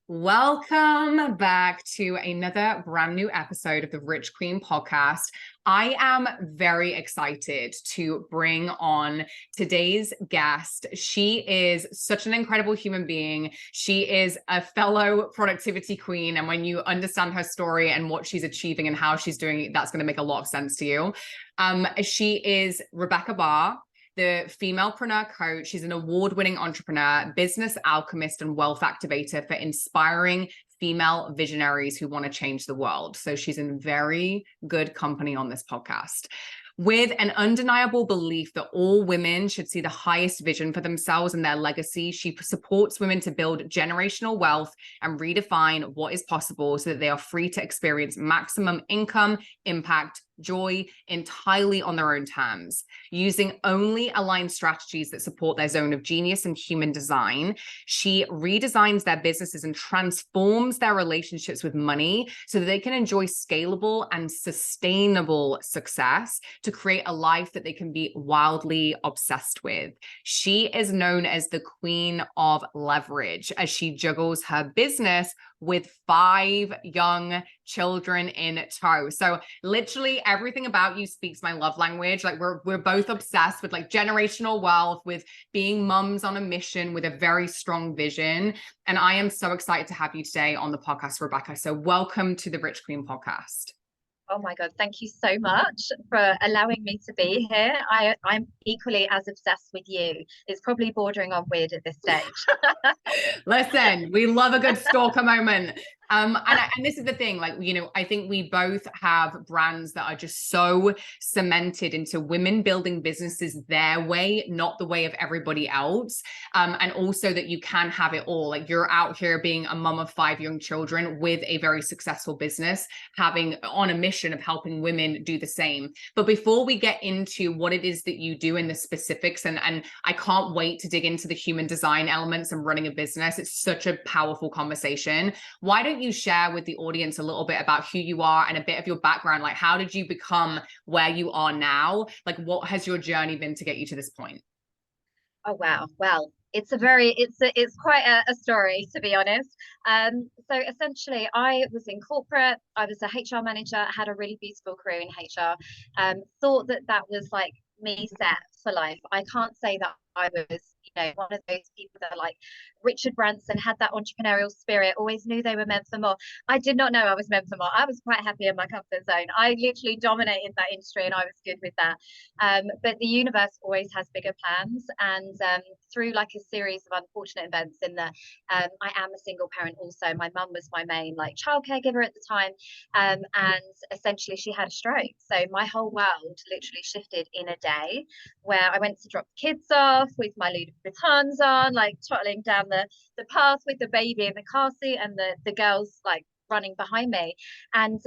Welcome back to another brand new episode of the Rich Queen podcast. I am very excited to bring on today's guest. She is such an incredible human being. She is a fellow productivity queen. And when you understand her story and what she's achieving and how she's doing it, that's going to make a lot of sense to you. She is Rebecca Barr, the Femalepreneur Coach. She's an award-winning entrepreneur, business alchemist, and wealth activator for inspiring female visionaries who want to change the world. So she's in very good company on this podcast. With an undeniable belief that all women should see the highest vision for themselves and their legacy, she supports women to build generational wealth and redefine what is possible so that they are free to experience maximum income, impact, joy entirely on their own terms, using only aligned strategies that support their zone of genius and human design. She redesigns their businesses and transforms their relationships with money so that they can enjoy scalable and sustainable success to create a life that they can be wildly obsessed with. She is known as the Queen of Leverage as she juggles her business with 5 young children in tow. So literally everything about you speaks my love language. Like we're both obsessed with like generational wealth, with being mums on a mission with a very strong vision. And I am so excited to have you today on the podcast, Rebecca. So welcome to the Rich Queen podcast. Oh my God, thank you so much for allowing me to be here. I'm equally as obsessed with you. It's probably bordering on weird at this stage. Listen, we love a good stalker moment. And this is the thing, like, you know, I think we both have brands that are just so cemented into women building businesses their way, not the way of everybody else. And also that you can have it all. Like you're out here being a mum of 5 young children with a very successful business, having on a mission of helping women do the same. But before we get into what it is that you do in the specifics, and I can't wait to dig into the human design elements and running a business. It's such a powerful conversation. Why don't you share with the audience a little bit about who you are and a bit of your background? Like, how did you become where you are now? Like, what has your journey been to get you to this point? Oh, wow. Well, it's quite a story, to be honest. So essentially I was in corporate. I was a HR manager, had a really beautiful career in HR. Thought that was like me set for life. I can't say that I was, one of those people that like Richard Branson had that entrepreneurial spirit, always knew they were meant for more. I did not know I was meant for more. I was quite happy in my comfort zone. I literally dominated that industry and I was good with that. But the universe always has bigger plans. And through like a series of unfortunate events in that I am a single parent also. My mum was my main like childcare giver at the time. And essentially she had a stroke. So my whole world literally shifted in a day, where I went to drop the kids off with my Louis Vuittons on, like toddling down the path with the baby in the car seat and the girls like running behind me, and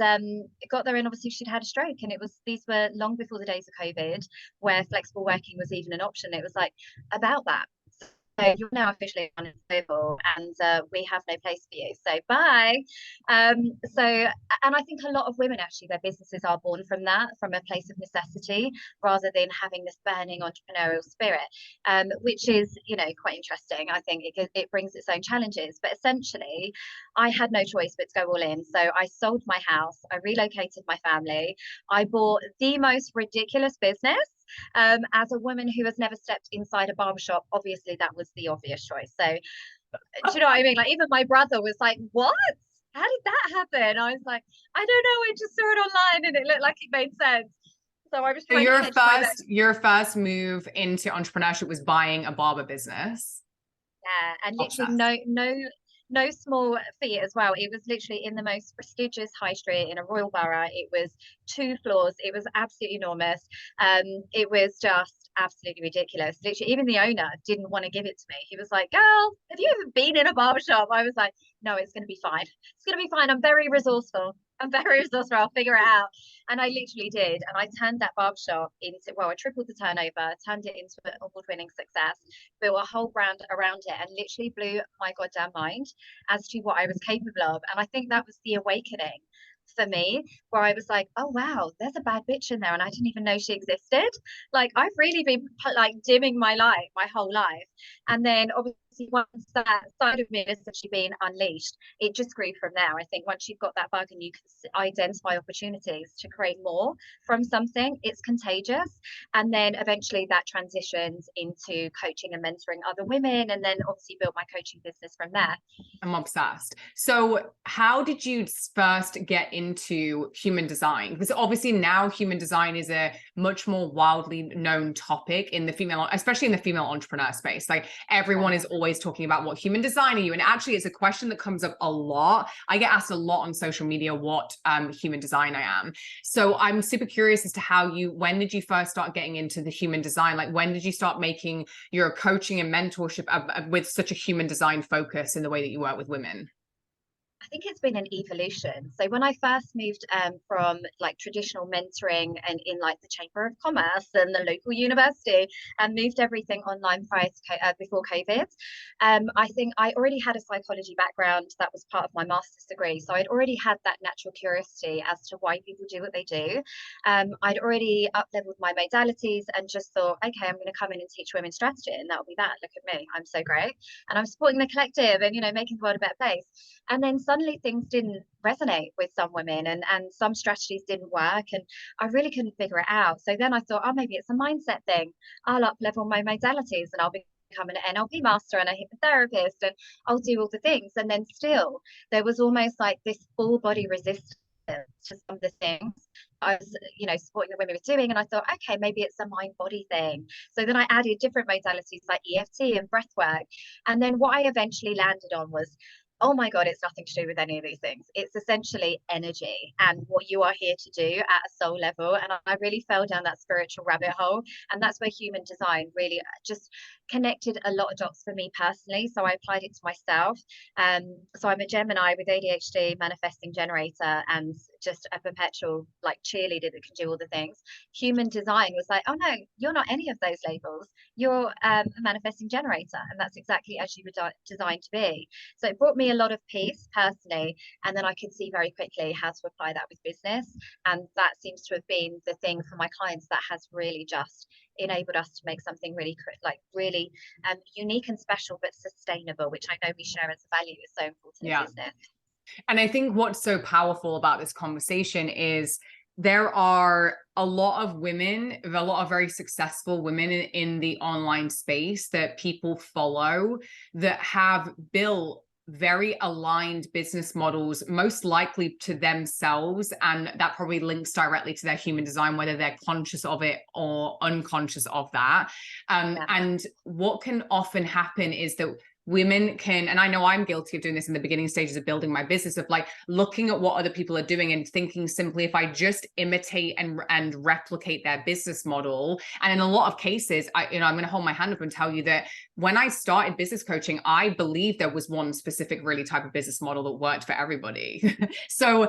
got there and obviously she'd had a stroke, and these were long before the days of COVID where flexible working was even an option. It was like about that. So you're now officially unemployable and we have no place for you, so bye. And I think a lot of women actually, their businesses are born from a place of necessity rather than having this burning entrepreneurial spirit, which is quite interesting. I think it brings its own challenges, but essentially I had no choice but to go all in. So I sold my house, I relocated my family, I bought the most ridiculous business. As a woman who has never stepped inside a barbershop, obviously that was the obvious choice. So do you know what I mean? Like even my brother was like, what? How did that happen? I was like, I don't know, I just saw it online and it looked like it made sense. So I was trying your first move into entrepreneurship was buying a barber business. Yeah, and literally no small feat as well. It was literally in the most prestigious high street in a royal borough. It was 2 floors. It was absolutely enormous. It was just absolutely ridiculous. Literally, even the owner didn't want to give it to me. He was like, girl, have you ever been in a barbershop? I was like, no, it's going to be fine. It's going to be fine. I'm very resourceful. I'll figure it out. And I literally did. And I turned that barbershop into, I tripled the turnover, turned it into an award-winning success, built a whole brand around it, and literally blew my goddamn mind as to what I was capable of. And I think that was the awakening for me, where I was like, oh wow, there's a bad bitch in there and I didn't even know she existed. Like I've really been like dimming my light my whole life. And then obviously once that side of me has essentially been unleashed, it just grew from there. I think once you've got that bug and you can identify opportunities to create more from something, it's contagious. And then eventually that transitions into coaching and mentoring other women, and then obviously built my coaching business from there. I'm obsessed. So how did you first get into human design? Because obviously now human design is a much more wildly known topic in the female, especially in the female entrepreneur space. Like everyone is always talking about what human design are you? And actually it's a question that comes up a lot. I get asked a lot on social media what human design I am. So I'm super curious as to when did you first start getting into the human design? Like when did you start making your coaching and mentorship with such a human design focus in the way that you work with women? I think it's been an evolution. So when I first moved from like traditional mentoring and in like the Chamber of Commerce and the local university, and moved everything online before COVID, I think I already had a psychology background that was part of my master's degree. So I'd already had that natural curiosity as to why people do what they do. I'd already up-leveled my modalities and just thought, okay, I'm going to come in and teach women strategy, and that'll be that. Look at me, I'm so great, and I'm supporting the collective, and making the world a better place. And then suddenly things didn't resonate with some women, and some strategies didn't work, and I really couldn't figure it out. So then I thought, oh, maybe it's a mindset thing. I'll up level my modalities and I'll become an NLP master and a hypnotherapist, and I'll do all the things. And then still there was almost like this full body resistance to some of the things I was, supporting the women were doing. And I thought, okay, maybe it's a mind body thing. So then I added different modalities like EFT and breath work. And then what I eventually landed on was, oh my God, it's nothing to do with any of these things. It's essentially energy and what you are here to do at a soul level. And I really fell down that spiritual rabbit hole. And that's where human design really just connected a lot of dots for me personally. So I applied it to myself. So I'm a Gemini with ADHD, manifesting generator, and just a perpetual like cheerleader that can do all the things. Human design was like, oh no, you're not any of those labels. You're a manifesting generator. And that's exactly as you were designed to be. So it brought me a lot of peace personally, and then I could see very quickly how to apply that with business, and that seems to have been the thing for my clients that has really just enabled us to make something really unique and special but sustainable, which I know we share as a value is so important in business. And I think what's so powerful about this conversation is there are a lot of women, a lot of very successful women in the online space that people follow that have built very aligned business models, most likely to themselves. And that probably links directly to their human design, whether they're conscious of it or unconscious of that. And what can often happen is that women can, and I know I'm guilty of doing this in the beginning stages of building my business, of like looking at what other people are doing and thinking simply, if I just imitate and replicate their business model. And in a lot of cases, I'm going to hold my hand up and tell you that when I started business coaching, I believe there was one specific really type of business model that worked for everybody. So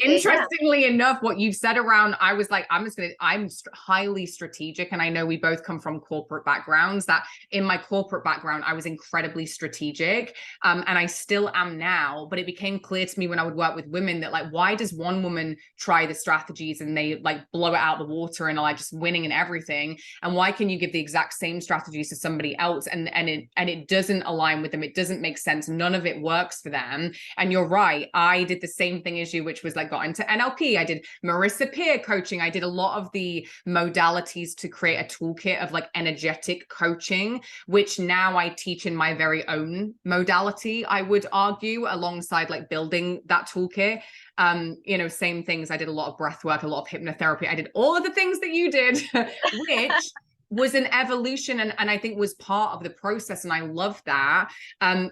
interestingly enough, what you've said around, I was like, I'm highly strategic. And I know we both come from corporate backgrounds, that in my corporate background, I was incredibly strategic. And I still am now, but it became clear to me when I would work with women that like, why does one woman try the strategies and they like blow it out of the water and are like just winning and everything? And why can you give the exact same strategies to somebody else and it doesn't align with them? It doesn't make sense. None of it works for them. And you're right. I did the same thing as you, which was like got into NLP. I did Marissa Peer coaching. I did a lot of the modalities to create a toolkit of like energetic coaching, which now I teach in my very own modality, I would argue, alongside like building that toolkit. Same things. I did a lot of breath work, a lot of hypnotherapy. I did all of the things that you did, which was an evolution and I think was part of the process. And I love that.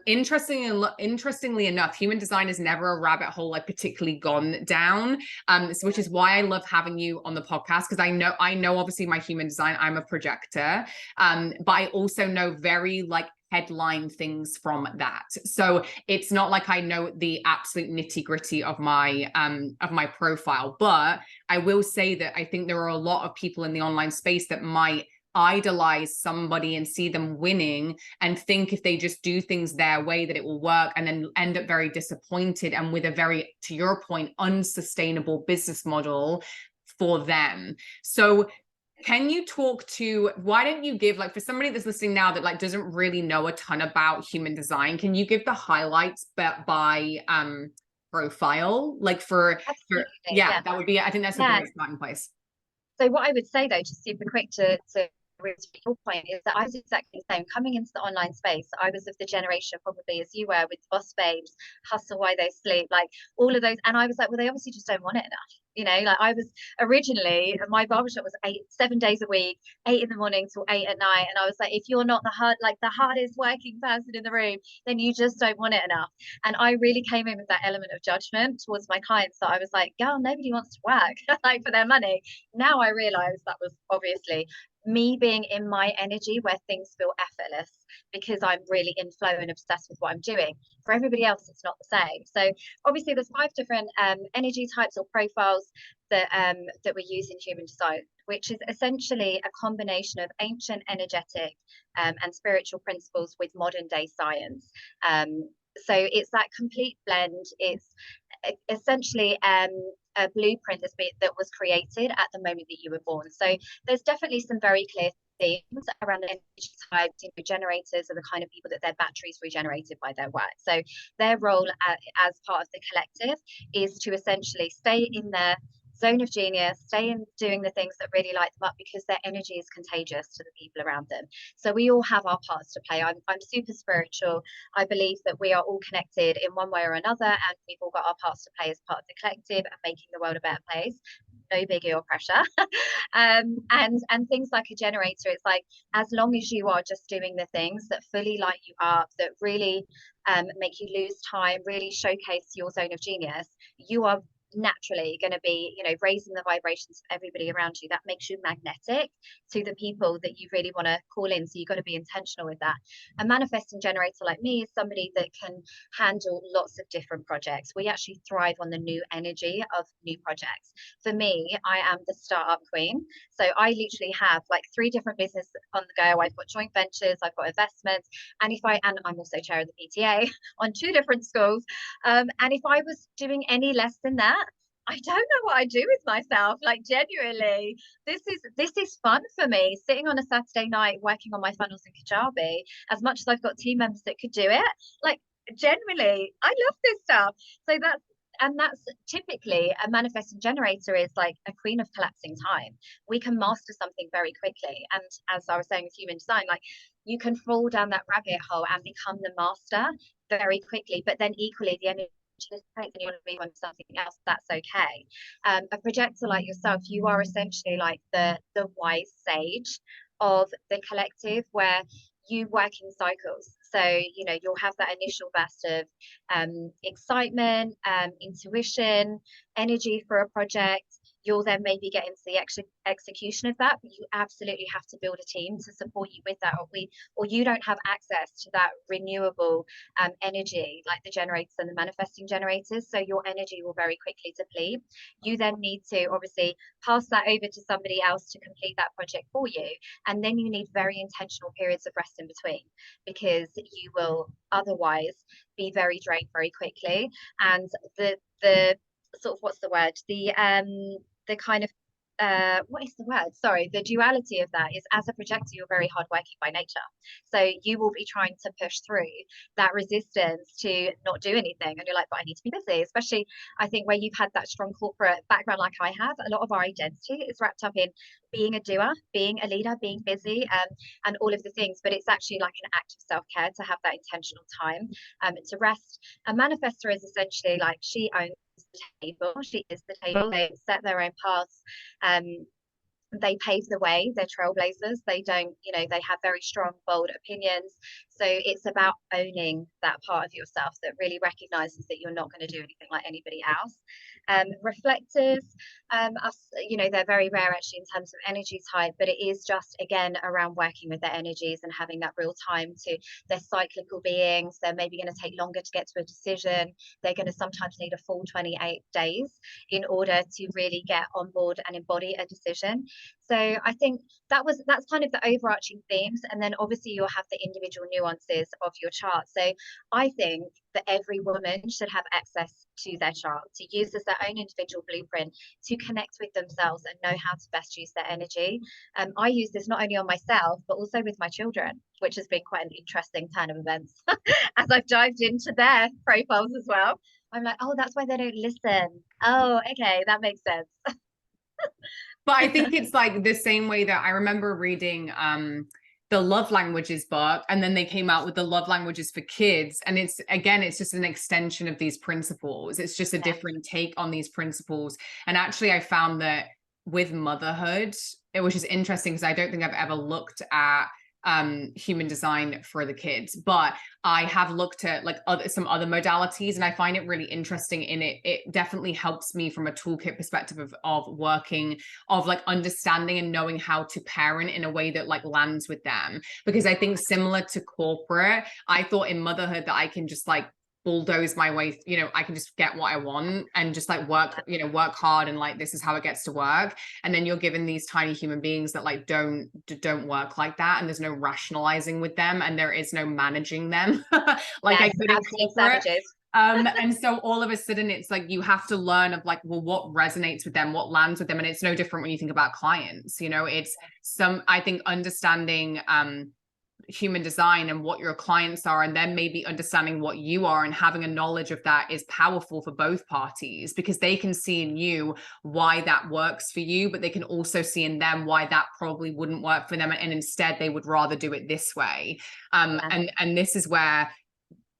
Interestingly enough, human design is never a rabbit hole I've particularly gone down. Which is why I love having you on the podcast, because I know obviously my human design, I'm a projector. But I also know very like headline things from that. So it's not like I know the absolute nitty gritty of my profile, but I will say that I think there are a lot of people in the online space that might idolize somebody and see them winning and think if they just do things their way that it will work, and then end up very disappointed and with a very, to your point, unsustainable business model for them. So Can you talk to, why don't you give, like, for somebody that's listening now that like doesn't really know a ton about human design, can you give the highlights but by profile? Like for Absolutely, yeah, yeah. that would be, I think that's a Yeah. great starting place. So what I would say though, just super quick to your point, is that I was exactly the same. Coming into the online space, I was of the generation probably as you were with Boss Babes, Hustle While They Sleep, like all of those. And I was like, well, they obviously just don't want it enough. You know, like I was originally, my barbershop was 7 days a week, 8 in the morning till 8 at night. And I was like, if you're not the hardest working person in the room, then you just don't want it enough. And I really came in with that element of judgment towards my clients, that I was like, girl, nobody wants to work like for their money. Now I realize that was obviously me being in my energy where things feel effortless because I'm really in flow and obsessed with what I'm doing. For everybody else, it's not the same. So obviously there's 5 different energy types or profiles that that we use in human design, which is essentially a combination of ancient energetic and spiritual principles with modern day science. So it's that complete blend. It's essentially a blueprint that was created at the moment that you were born. So there's definitely some very clear themes around the energy types. You know, generators are the kind of people that their batteries regenerated by their work. So their role as part of the collective is to essentially stay in their zone of genius, stay in doing the things that really light them up, because their energy is contagious to the people around them. So we all have our parts to play. I'm super spiritual. I believe that we are all connected in one way or another, and we've all got our parts to play as part of the collective and making the world a better place. No biggie or pressure. And things like a generator, it's like, as long as you are just doing the things that fully light you up, that really make you lose time, really showcase your zone of genius, you are naturally going to be, you know, raising the vibrations of everybody around you. That makes you magnetic to the people that you really want to call in. So you've got to be intentional with that. A manifesting generator like me is somebody that can handle lots of different projects. We actually thrive on the new energy of new projects. For me, I am the startup queen. So I literally have like 3 different businesses on the go. I've got joint ventures, I've got investments, and I'm also chair of the PTA on 2 different schools. And if I was doing any less than that, I don't know what I do with myself. Like, genuinely, this is fun for me. Sitting on a Saturday night working on my funnels in Kajabi, as much as I've got team members that could do it, like, genuinely, I love this stuff. So that's typically a manifesting generator is like a queen of collapsing time. We can master something very quickly. And as I was saying with human design, like, you can fall down that rabbit hole and become the master very quickly, but then equally the energy and you want to move on to something else, that's okay. A projector like yourself, you are essentially like the wise sage of the collective, where you work in cycles. So, you know, you'll have that initial burst of excitement, intuition, energy for a project. You'll then maybe get into the execution of that, but you absolutely have to build a team to support you with that, or you don't have access to that renewable energy like the generators and the manifesting generators. So your energy will very quickly deplete. You then need to obviously pass that over to somebody else to complete that project for you, and then you need very intentional periods of rest in between, because you will otherwise be very drained very quickly. And the sort of, what's the word, the kind of what is the word? Sorry, the duality of that is, as a projector, you're very hardworking by nature. So you will be trying to push through that resistance to not do anything. And you're like, but I need to be busy. Especially, I think, where you've had that strong corporate background like I have, a lot of our identity is wrapped up in being a doer, being a leader, being busy, and all of the things. But it's actually like an act of self-care to have that intentional time to rest. A manifestor is essentially like, she owns the table. She is the table. They set their own paths. They pave the way. They're trailblazers. They don't, you know, they have very strong, bold opinions. So it's about owning that part of yourself that really recognizes that you're not going to do anything like anybody else. Reflectors, you know, they're very rare actually in terms of energy type, but it is just, again, around working with their energies and having that real time to, they're cyclical beings. They're maybe going to take longer to get to a decision. They're going to sometimes need a full 28 days in order to really get on board and embody a decision. So I think that's kind of the overarching themes. And then obviously you'll have the individual nuances of your chart. So I think that every woman should have access to their chart, to use as their own individual blueprint, to connect with themselves and know how to best use their energy. I use this not only on myself, but also with my children, which has been quite an interesting turn of events as I've dived into their profiles as well. I'm like, oh, that's why they don't listen. Oh, okay, that makes sense. But I think it's like the same way that I remember reading the love languages book, and then they came out with the love languages for kids. And it's, again, it's just an extension of these principles. It's just a different take on these principles. And actually, I found that with motherhood, it was just interesting because I don't think I've ever looked at human design for the kids, but I have looked at like some other modalities, and I find it really interesting in it. It definitely helps me from a toolkit perspective of working, of like understanding and knowing how to parent in a way that like lands with them. Because I think similar to corporate, I thought in motherhood that I can just like bulldoze my way, I can just get what I want and just like work hard, and like this is how it gets to work. And then you're given these tiny human beings that like don't work like that, and there's no rationalizing with them, and there is no managing them like I could in corporate. And so all of a sudden it's like you have to learn of like, well, what resonates with them, what lands with them. And it's no different when you think about clients. It's I think understanding human design and what your clients are, and then maybe understanding what you are and having a knowledge of that is powerful for both parties, because they can see in you why that works for you, but they can also see in them why that probably wouldn't work for them, and instead they would rather do it this way. And this is where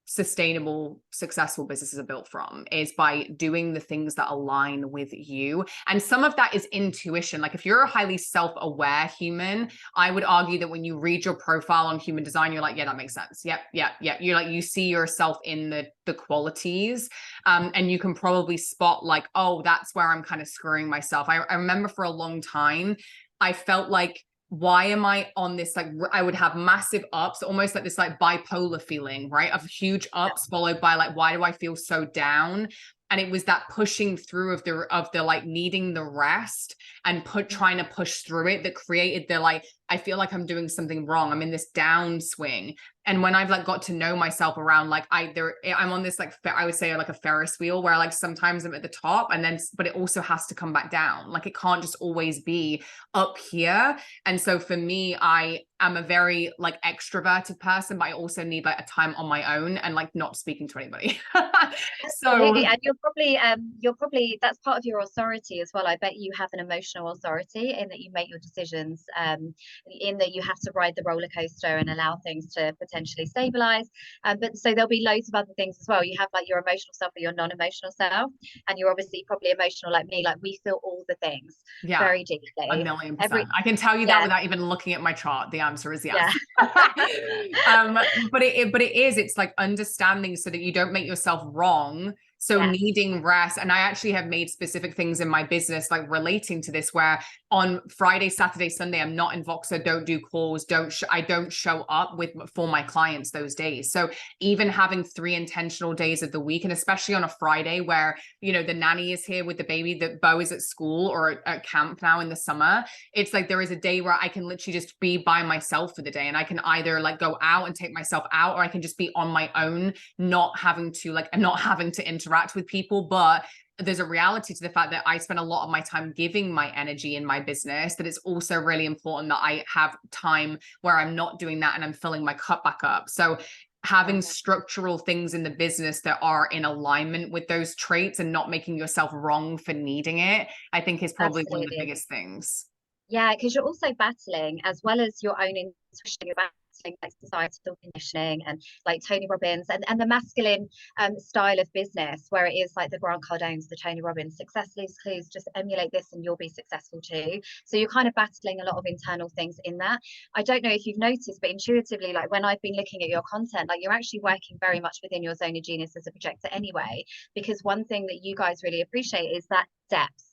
sustainable, successful businesses are built from, is by doing the things that align with you. And some of that is intuition. Like if you're a highly self-aware human, I would argue that when you read your profile on human design, you're like, yeah, that makes sense. Yep. You're like, you see yourself in the qualities. And you can probably spot like, oh, that's where I'm kind of screwing myself. I remember for a long time, I felt like, why am I on this? Like I would have massive ups, almost like this like bipolar feeling, right? Of huge ups followed by like, why do I feel so down? And it was that pushing through of the like needing the rest and trying to push through it that created the like, I feel like I'm doing something wrong. I'm in this downswing. And when I've like got to know myself around like I'm on this like I would say like a Ferris wheel where like sometimes I'm at the top, and then but it also has to come back down. Like it can't just always be up here. And so for me, I am a very like extroverted person, but I also need like a time on my own and like not speaking to anybody. Absolutely. And you're probably that's part of your authority as well. I bet you have an emotional authority in that you make your decisions, in that you have to ride the roller coaster and allow things to potentially stabilize. But so there'll be loads of other things as well. You have like your emotional self or your non-emotional self, and you're obviously probably emotional like me. Like we feel all the things very deeply. 1,000,000%. I can tell you that without even looking at my chart. The answer is yes. But it's like understanding so that you don't make yourself wrong. So needing rest. And I actually have made specific things in my business, like relating to this, where on Friday, Saturday, Sunday, I'm not in Voxer, don't do calls, I don't show up for my clients those days. So even having 3 intentional days of the week, and especially on a Friday where, the nanny is here with the baby, that Bo is at school or at camp now in the summer, it's like there is a day where I can literally just be by myself for the day. And I can either like go out and take myself out, or I can just be on my own, not having to interact with people. But there's a reality to the fact that I spend a lot of my time giving my energy in my business, that it's also really important that I have time where I'm not doing that and I'm filling my cup back up. So having structural things in the business that are in alignment with those traits and not making yourself wrong for needing it, I think is probably one of the biggest things. Yeah, because you're also battling, as well as your own intuition, you're battling like societal conditioning and like Tony Robbins and the masculine style of business, where it is like the Grant Cardones, the Tony Robbins, success leaves clues, just emulate this and you'll be successful too. So you're kind of battling a lot of internal things in that. I don't know if you've noticed, but intuitively, like when I've been looking at your content, like you're actually working very much within your zone of genius as a projector anyway, because one thing that you guys really appreciate is that depth.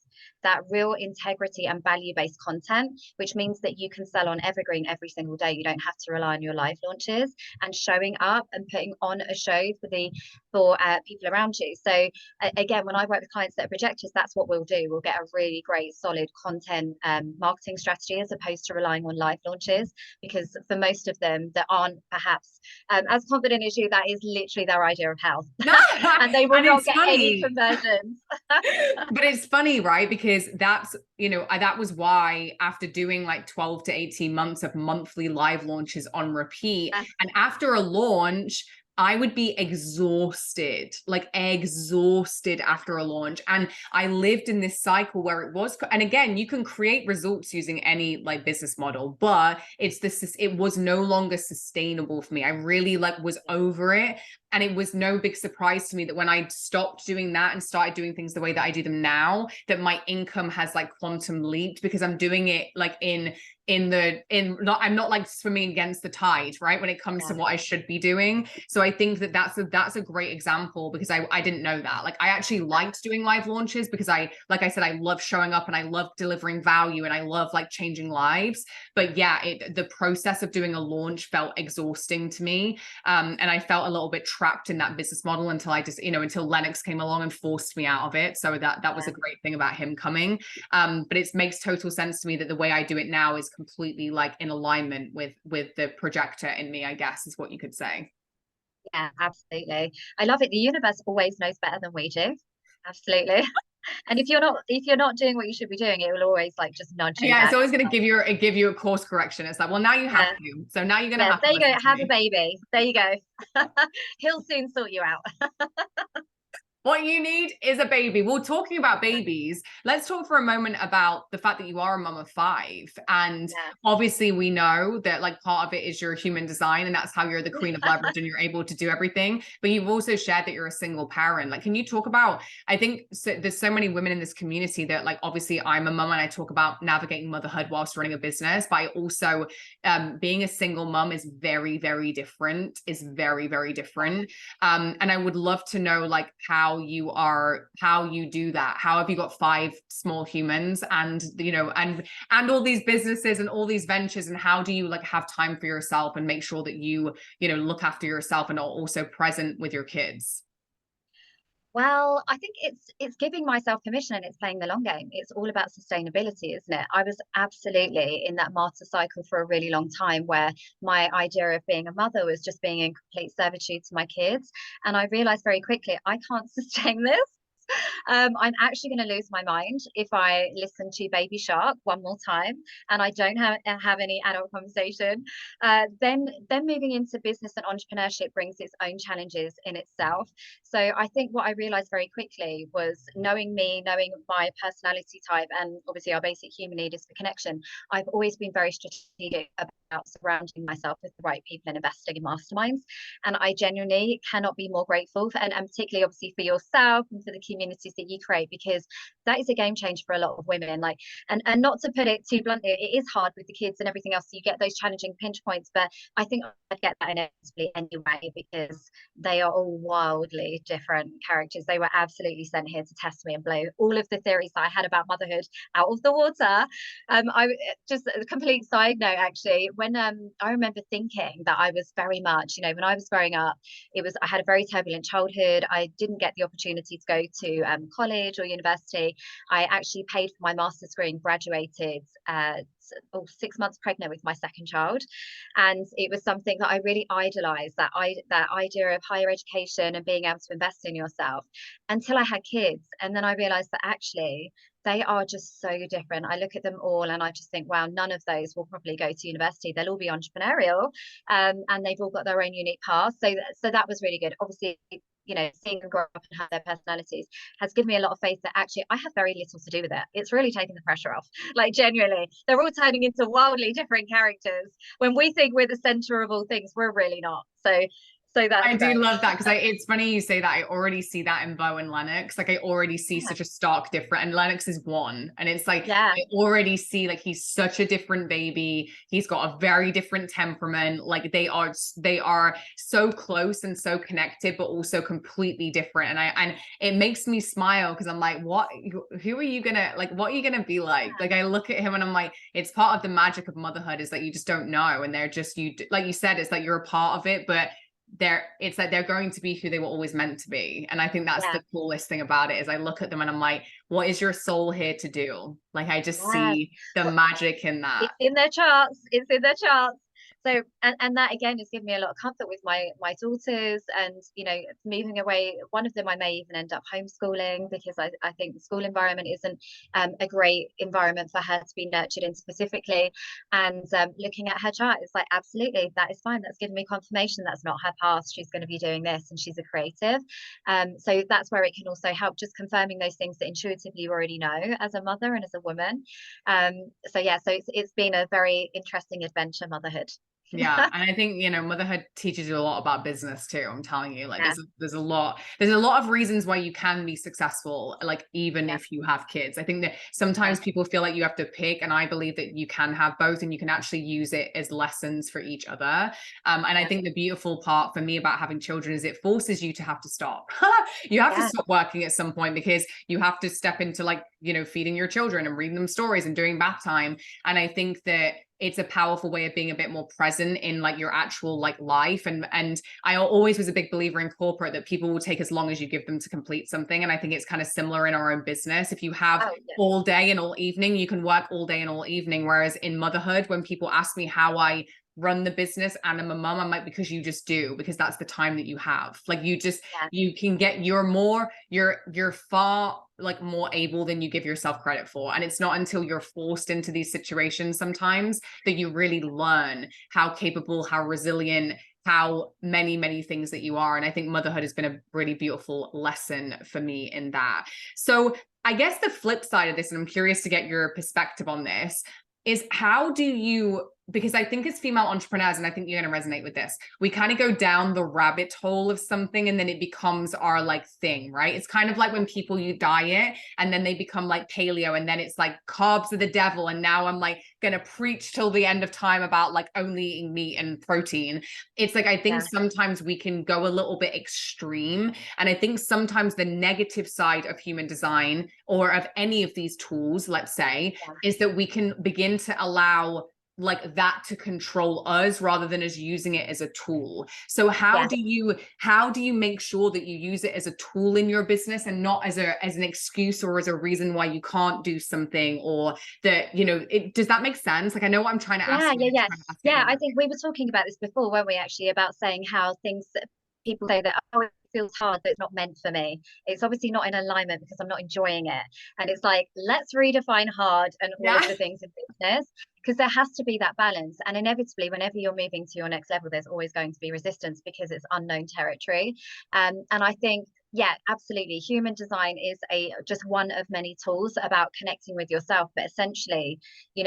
that real integrity and value-based content, which means that you can sell on evergreen every single day. You don't have to rely on your live launches, and showing up and putting on a show for people around you. So again, when I work with clients that are projectors, that's what we'll do. We'll get a really great solid content marketing strategy, as opposed to relying on live launches, because for most of them that aren't perhaps as confident as you, that is literally their idea of hell. And they will and not get any conversions. But it's funny, right? Because that's, that was why, after doing like 12 to 18 months of monthly live launches on repeat, and after a launch, I would be exhausted after a launch. And I lived in this cycle where it was, and again, you can create results using any like business model, but it was no longer sustainable for me. I really was over it. And it was no big surprise to me that when I stopped doing that and started doing things the way that I do them now, that my income has like quantum leaped, because I'm doing it like I'm not like swimming against the tide, right? When it comes to what I should be doing. So I think that that's a great example, because I didn't know that. Like, I actually liked doing live launches because like I said, I love showing up and I love delivering value and I love like changing lives. But yeah, the process of doing a launch felt exhausting to me. And I felt a little bit trapped in that business model until I just, until Lennox came along and forced me out of it. So that was a great thing about him coming. But it makes total sense to me that the way I do it now is completely like in alignment with the projector in me, I guess, is what you could say. Yeah, absolutely. I love it. The universe always knows better than we do. Absolutely. And if you're not doing what you should be doing, it will always like just nudge you. Yeah, it's always going to give you a course correction. It's like, well, now you have to. So now you're going to have to. There you go. Have a baby. There you go. He'll soon sort you out. What you need is a baby. Well, talking about babies, let's talk for a moment about the fact that you are a mum of 5. And obviously we know that like part of it is your human design, and that's how you're the queen of leverage and you're able to do everything. But you've also shared that you're a single parent. Like, can you talk about, I think there's so many women in this community that, like, obviously I'm a mum and I talk about navigating motherhood whilst running a business, but I also, being a single mum is very, very different, very, very different. And I would love to know like how you do that. How have you got 5 small humans and and all these businesses and all these ventures, and how do you like have time for yourself and make sure that you look after yourself and are also present with your kids? Well, I think it's giving myself permission, and it's playing the long game. It's all about sustainability, isn't it? I was absolutely in that martyr cycle for a really long time, where my idea of being a mother was just being in complete servitude to my kids. And I realized very quickly, I can't sustain this. I'm actually going to lose my mind if I listen to Baby Shark one more time and I don't have any adult conversation. Then moving into business and entrepreneurship brings its own challenges in itself. So I think what I realized very quickly was, knowing me, knowing my personality type, and obviously our basic human need is for connection, I've always been very strategic about surrounding myself with the right people and investing in masterminds. And I genuinely cannot be more grateful and particularly obviously for yourself and for the communities that you create, because that is a game changer for a lot of women. Like, and not to put it too bluntly, it is hard with the kids and everything else, so you get those challenging pinch points, but I think I'd get that inevitably anyway, because they are all wildly different characters. They were absolutely sent here to test me and blow all of the theories that I had about motherhood out of the water. I just, a complete side note, actually, when I remember thinking that I was very much, when I was growing up, I had a very turbulent childhood. I didn't get the opportunity to go to college or university. I actually paid for my master's degree and graduated 6 months pregnant with my second child. And it was something that I really idolized, that idea of higher education and being able to invest in yourself, until I had kids. And then I realized that actually they are just so different. I look at them all and I just think, wow, none of those will probably go to university. They'll all be entrepreneurial, and they've all got their own unique path. So that was really good. Obviously, seeing them grow up and have their personalities has given me a lot of faith that actually I have very little to do with it. It's really taken the pressure off. Like, genuinely, they're all turning into wildly different characters. When we think we're the center of all things, we're really not. So So that's I do great. love that because it's funny you say that. I already see that in Bo and Lennox. Like I already see Yeah. such a stark different, and Lennox is one. And it's like, Yeah. I already see like he's such a different baby. He's got a very different temperament. Like they are so close and so connected, but also completely different. And it makes me smile because I'm like, who are you gonna like, what are you gonna be like? Like I look at him and I'm like, it's part of the magic of motherhood is that you just don't know. And they're just like you said, it's like you're a part of it, but it's like they're going to be who they were always meant to be. And I think that's Yeah. the coolest thing about it is I look at them and I'm like, what is your soul here to do? Like I just Yeah. see the magic in that. It's in their charts. It's in their charts. So and that again has given me a lot of comfort with my daughters, and moving away. One of them I may even end up homeschooling, because I think the school environment isn't a great environment for her to be nurtured in specifically. And looking at her chart, it's like, absolutely, that is fine. That's given me confirmation that's not her past. She's going to be doing this, and she's a creative. So that's where it can also help, just confirming those things that intuitively you already know as a mother and as a woman. So yeah, so it's been a very interesting adventure, motherhood. Yeah. And I think, motherhood teaches you a lot about business too. I'm telling you, like Yeah, there's a lot of reasons why you can be successful, like even yeah, if you have kids. I think that yeah, sometimes people feel like you have to pick, and I believe that you can have both and you can actually use it as lessons for each other. And I yeah, think the beautiful part for me about having children is it forces you to have to stop. You have to yeah, stop working at some point because you have to step into like, feeding your children and reading them stories and doing bath time. And I think that it's a powerful way of being a bit more present in like your actual like life. And I always was a big believer in corporate that people will take as long as you give them to complete something. And I think it's kind of similar in our own business. If you have oh yeah, all day and all evening, you can work all day and all evening. Whereas in motherhood, when people ask me how I run the business and I'm a mum, I'm like, because you just do, because that's the time that you have. Like yeah, you can get, you're far like more able than you give yourself credit for. And it's not until you're forced into these situations sometimes that you really learn how capable, how resilient, how many things that you are. And I think motherhood has been a really beautiful lesson for me in that. So I guess the flip side of this, and I'm curious to get your perspective on this, is how do you, because I think as female entrepreneurs, and I think you're going to resonate with this, we kind of go down the rabbit hole of something and then it becomes our like thing, right? It's kind of like when people you diet and then they become like paleo and then it's like carbs are the devil. And now I'm like going to preach till the end of time about like only eating meat and protein. It's like, I think yeah, sometimes we can go a little bit extreme. And I think sometimes the negative side of human design or of any of these tools, let's say, yeah, is that we can begin to allow like that to control us rather than us using it as a tool. So how yeah. do you make sure that you use it as a tool in your business and not as an excuse or as a reason why you can't do something, or that, does that make sense? Like I know what I'm trying to ask Yeah, you, yeah, I'm yeah. trying to ask it in Yeah, a I way. think we were talking about this before, weren't we, actually, about saying how things that people say that, oh, it feels hard, that it's not meant for me. It's obviously not in alignment because I'm not enjoying it. And it's like, let's redefine hard and all of Yeah. the things in business, because there has to be that balance. And inevitably, whenever you're moving to your next level, there's always going to be resistance because it's unknown territory. And I think, yeah, absolutely. Human design is just one of many tools about connecting with yourself. But essentially, you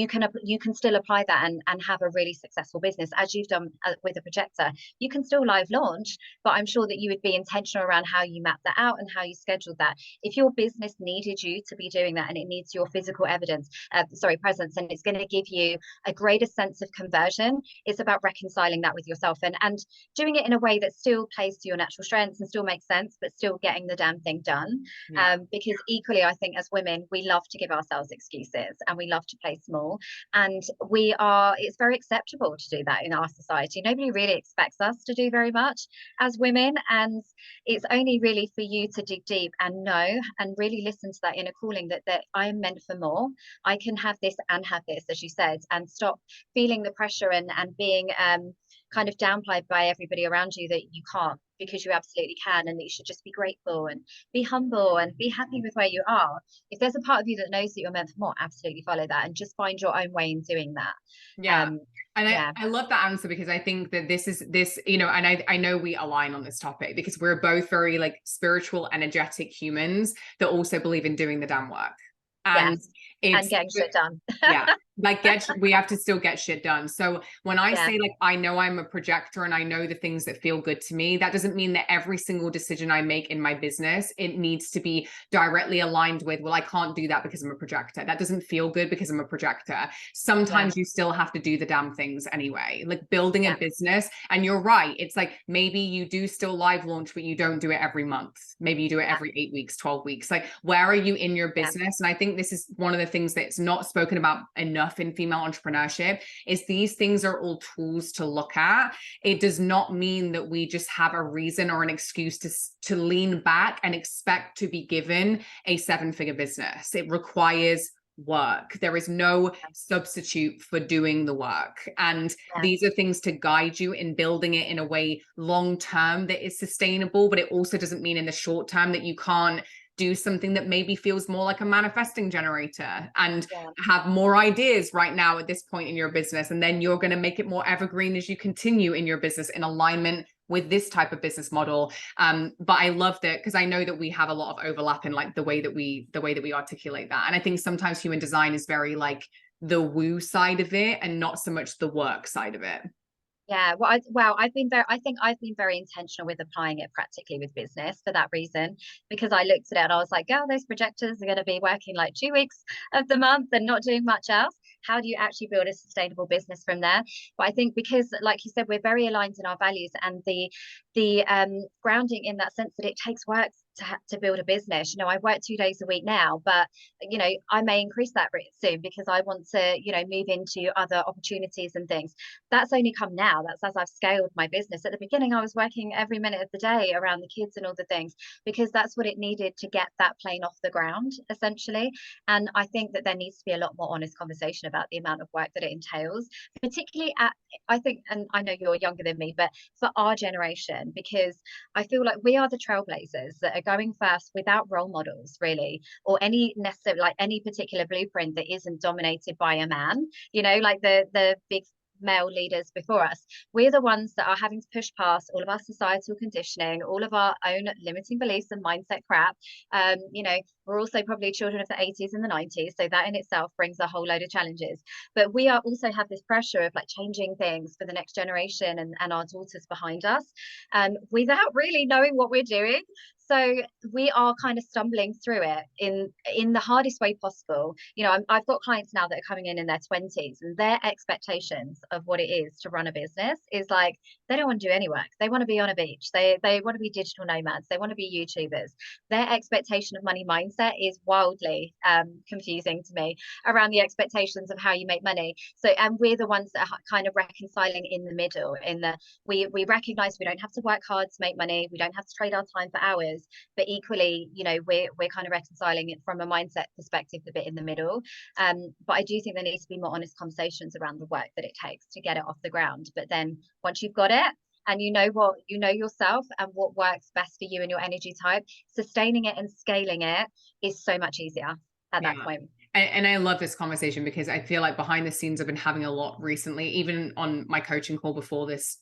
can still apply that and have a really successful business, as you've done with a projector. You can still live launch, but I'm sure that you would be intentional around how you map that out and how you schedule that. If your business needed you to be doing that and it needs your physical presence, and it's going to give you a greater sense of conversion, it's about reconciling that with yourself and doing it in a way that still plays to your natural strengths and still makes sense, but still getting the damn thing done. Yeah. Because equally, I think as women, we love to give ourselves excuses and we love to play small. And it's very acceptable to do that in our society. Nobody really expects us to do very much as women. And it's only really for you to dig deep and know and really listen to that inner calling that I am meant for more. I can have this and have this, as you said, and stop feeling the pressure and being kind of downplayed by everybody around you that you can't, because you absolutely can, and that you should just be grateful and be humble and be happy with where you are. If there's a part of you that knows that you're meant for more, absolutely follow that and just find your own way in doing that. Yeah. And Yeah, I love that answer, because I think that this, and I know we align on this topic because we're both very like spiritual, energetic humans that also believe in doing the damn work. And yes, and it's, getting shit done. yeah, like we have to still get shit done. So when I Yeah, say like, I know I'm a projector and I know the things that feel good to me, that doesn't mean that every single decision I make in my business, it needs to be directly aligned with, well, I can't do that because I'm a projector. That doesn't feel good because I'm a projector. yeah, Sometimes you still have to do the damn things anyway, like building a yeah, business. And you're right. It's like, maybe you do still live launch, but you don't do it every month. Maybe you do it yeah, every 8 weeks, 12 weeks. Like, where are you in your yeah, business? And I think this is one of the things that's not spoken about enough in female entrepreneurship, is these things are all tools to look at. It does not mean that we just have a reason or an excuse to lean back and expect to be given a 7-figure business. It requires work. There is no substitute for doing the work. And yeah, these are things to guide you in building it in a way long term that is sustainable, but it also doesn't mean in the short term that you can't do something that maybe feels more like a manifesting generator and yeah. have more ideas right now at this point in your business. And then you're going to make it more evergreen as you continue in your business in alignment with this type of business model. But I love that, because I know that we have a lot of overlap in like the way that we articulate that. And I think sometimes human design is very like the woo side of it and not so much the work side of it. Yeah, I think I've been very intentional with applying it practically with business for that reason, because I looked at it and I was like, girl, those projectors are going to be working like 2 weeks of the month and not doing much else. How do you actually build a sustainable business from there? But I think because, like you said, we're very aligned in our values and the grounding in that sense that it takes work to build a business. You know, I work 2 days a week now, but you know, I may increase that rate soon because I want to, you know, move into other opportunities and things. That's only come now. That's as I've scaled my business. At the beginning, I was working every minute of the day around the kids and all the things because that's what it needed to get that plane off the ground, essentially. And I think that there needs to be a lot more honest conversation about the amount of work that it entails, particularly at, I think, and I know you're younger than me, but for our generation, because I feel like we are the trailblazers that are going first without role models, really, or any necessary, like any particular blueprint that isn't dominated by a man, you know, like the big male leaders before us. We're the ones that are having to push past all of our societal conditioning, all of our own limiting beliefs and mindset crap. You know, we're also probably children of the 80s and the 90s, so that in itself brings a whole load of challenges. But we are also have this pressure of like changing things for the next generation and our daughters behind us, without really knowing what we're doing. So we are kind of stumbling through it in the hardest way possible. You know, I've got clients now that are coming in their 20s, and their expectations of what it is to run a business is like they don't want to do any work. They want to be on a beach. They want to be digital nomads. They want to be YouTubers. Their expectation of money mindset is wildly confusing to me around the expectations of how you make money. So, and we're the ones that are kind of reconciling in the middle. In the we recognize we don't have to work hard to make money. We don't have to trade our time for hours, but equally, you know, we're kind of reconciling it from a mindset perspective, the bit in the middle. But I do think there needs to be more honest conversations around the work that it takes to get it off the ground. But then once you've got it and you know what, you know yourself and what works best for you and your energy type, sustaining it and scaling it is so much easier at that Yeah. point. And I love this conversation because I feel like behind the scenes I've been having a lot recently, even on my coaching call before this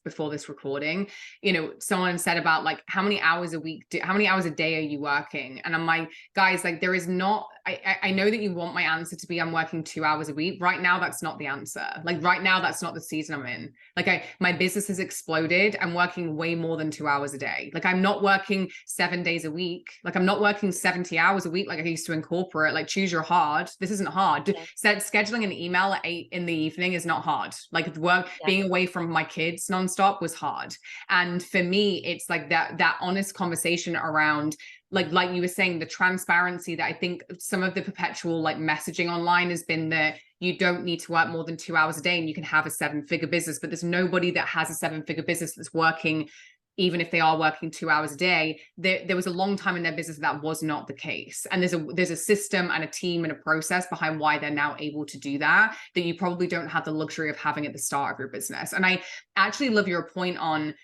recording. You know, someone said about like how many hours a day are you working? And I'm like, guys, like there is not, I know that you want my answer to be I'm working 2 hours a week. Right now, that's not the answer. Like right now, that's not the season I'm in. Like my business has exploded. I'm working way more than 2 hours a day. Like I'm not working 7 days a week. Like I'm not working 70 hours a week like I used to in corporate. Like choose your hard. This isn't hard. Yeah. Said scheduling an email at 8 in the evening is not hard. Like the work, being away from my kids nonstop was hard. And for me, it's like that honest conversation around like you were saying, the transparency that I think some of the perpetual like messaging online has been that you don't need to work more than 2 hours a day and you can have a 7-figure business, but there's nobody that has a 7-figure business that's working, even if they are working 2 hours a day. There was a long time in their business that was not the case. And there's a system and a team and a process behind why they're now able to do that you probably don't have the luxury of having at the start of your business. And I actually love your point on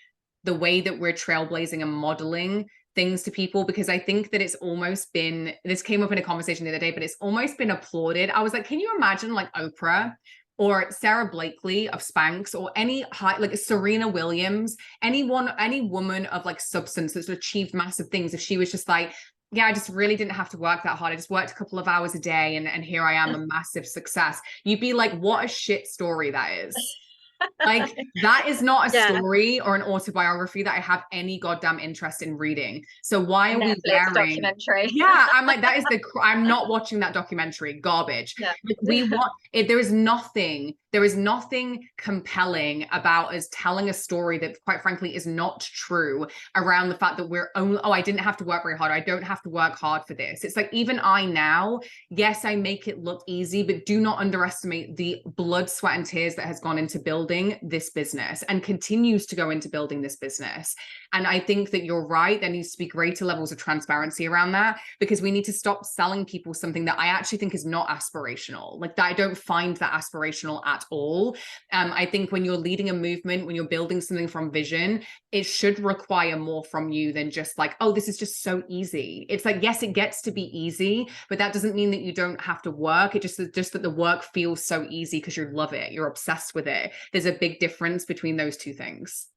the way that we're trailblazing and modeling things to people, because I think that it's almost been, this came up in a conversation the other day, but it's almost been applauded. I was like, can you imagine like Oprah or Sarah Blakely of Spanx or any high, like Serena Williams, any woman of like substance that's achieved massive things, if she was just like, Yeah, I just really didn't have to work that hard. I just worked a couple of hours a day and here I am, a massive success. You'd be like, what a shit story that is. Like, that is not a Yeah, story or an autobiography that I have any goddamn interest in reading. So why a are we Netflix wearing? documentary. Yeah, I'm like, I'm not watching that documentary. Garbage. Yeah. Like, we want it. There is nothing compelling about us telling a story that, quite frankly, is not true around the fact that we're only, oh, I didn't have to work very hard. I don't have to work hard for this. It's like, even I now, yes, I make it look easy, but do not underestimate the blood, sweat, and tears that has gone into building this business and continues to go into building this business. And I think that you're right. There needs to be greater levels of transparency around that, because we need to stop selling people something that I actually think is not aspirational. Like, that I don't find that aspirational at all. I think when you're leading a movement, when you're building something from vision, it should require more from you than just like, oh, this is just so easy. It's like, yes, it gets to be easy, but that doesn't mean that you don't have to work. It just that the work feels so easy because you love it. You're obsessed with it. There's a big difference between those two things.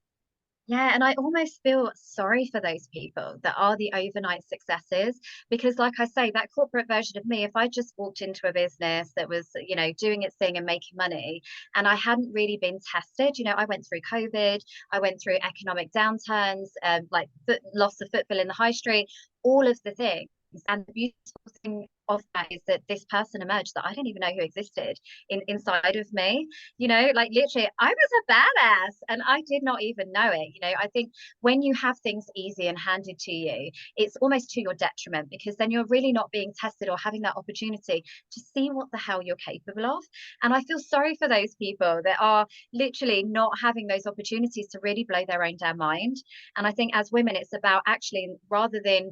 Yeah, and I almost feel sorry for those people that are the overnight successes, because like I say, that corporate version of me, if I just walked into a business that was, doing its thing and making money, and I hadn't really been tested, I went through COVID, I went through economic downturns, like loss of footfall in the high street, all of the things. And the beautiful thing of that is that this person emerged that I didn't even know who existed inside of me. Like literally, I was a badass and I did not even know it. I think when you have things easy and handed to you, it's almost to your detriment, because then you're really not being tested or having that opportunity to see what the hell you're capable of. And I feel sorry for those people that are literally not having those opportunities to really blow their own damn mind. And I think as women, it's about actually, rather than,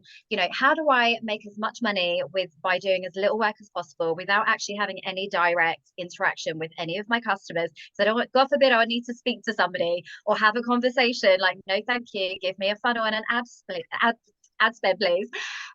how do I make as much money by doing as little work as possible without actually having any direct interaction with any of my customers. So I don't, God forbid, I need to speak to somebody or have a conversation. Like, no, thank you. Give me a funnel and an ad spend, please.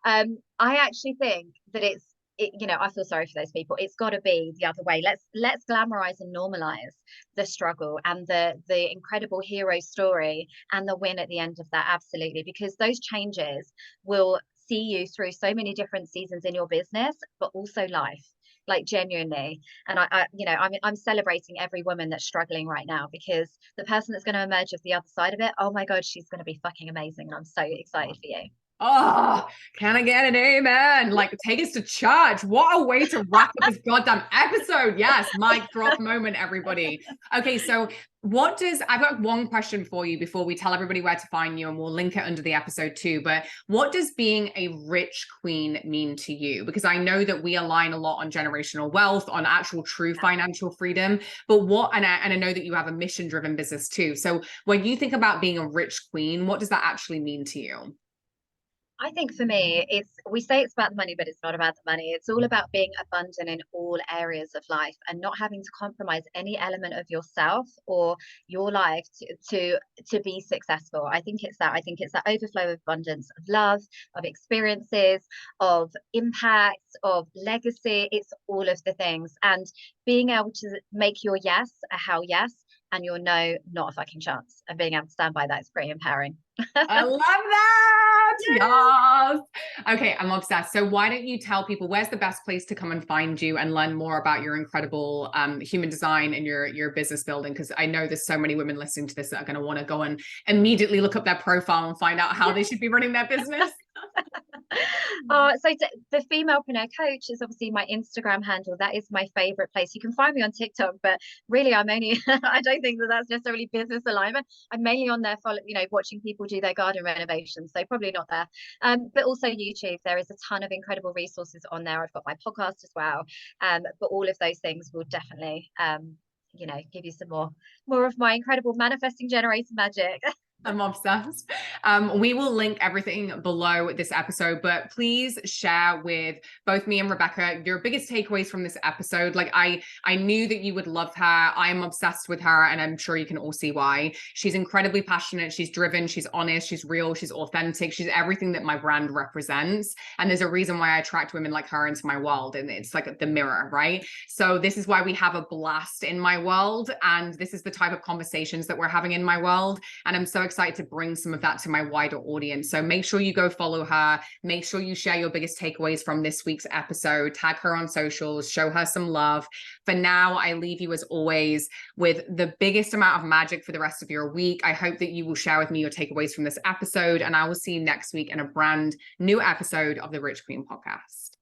I actually think that I feel sorry for those people. It's got to be the other way. Let's glamorize and normalize the struggle and the incredible hero story and the win at the end of that. Absolutely, because those changes will see you through so many different seasons in your business, but also life, like genuinely. And I'm celebrating every woman that's struggling right now, because the person that's going to emerge of the other side of it, oh my God, she's going to be fucking amazing. And I'm so excited for you. Oh, can I get an amen? Like, take us to church. What a way to wrap up this goddamn episode. Yes, mic drop moment, everybody. Okay, so I've got one question for you before we tell everybody where to find you, and we'll link it under the episode too. But what does being a rich queen mean to you? Because I know that we align a lot on generational wealth, on actual true financial freedom. But and I know that you have a mission-driven business too. So when you think about being a rich queen, what does that actually mean to you? I think for me, we say it's about the money, but it's not about the money. It's all about being abundant in all areas of life and not having to compromise any element of yourself or your life to be successful. I think it's that. I think it's that overflow of abundance of love, of experiences, of impact, of legacy. It's all of the things. And being able to make your yes a hell yes and your no not a fucking chance, and being able to stand by that is pretty empowering. I love that. Yes. Okay, I'm obsessed. So why don't you tell people where's the best place to come and find you and learn more about your incredible human design and your business building? Because I know there's so many women listening to this that are going to want to go and immediately look up their profile and find out how they should be running their business. So the Femalepreneur Coach is obviously my Instagram handle. That is my favorite place. You can find me on TikTok, but really I'm only I don't think that that's necessarily business alignment. I'm mainly on there for watching people do their garden renovations, so probably not there. But also YouTube, there is a ton of incredible resources on there. I've got my podcast as well, but all of those things will definitely give you some more of my incredible manifesting generator magic. I'm obsessed. We will link everything below this episode, but please share with both me and Rebecca your biggest takeaways from this episode. Like I knew that you would love her. I'm obsessed with her, and I'm sure you can all see why. She's incredibly passionate. She's driven. She's honest. She's real. She's authentic. She's everything that my brand represents. And there's a reason why I attract women like her into my world. And it's like the mirror, right? So this is why we have a blast in my world. And this is the type of conversations that we're having in my world. And I'm so excited to bring some of that to my wider audience. So make sure you go follow her. Make sure you share your biggest takeaways from this week's episode, tag her on socials, show her some love. For now, I leave you as always with the biggest amount of magic for the rest of your week. I hope that you will share with me your takeaways from this episode, and I will see you next week in a brand new episode of the Rich Queen Podcast.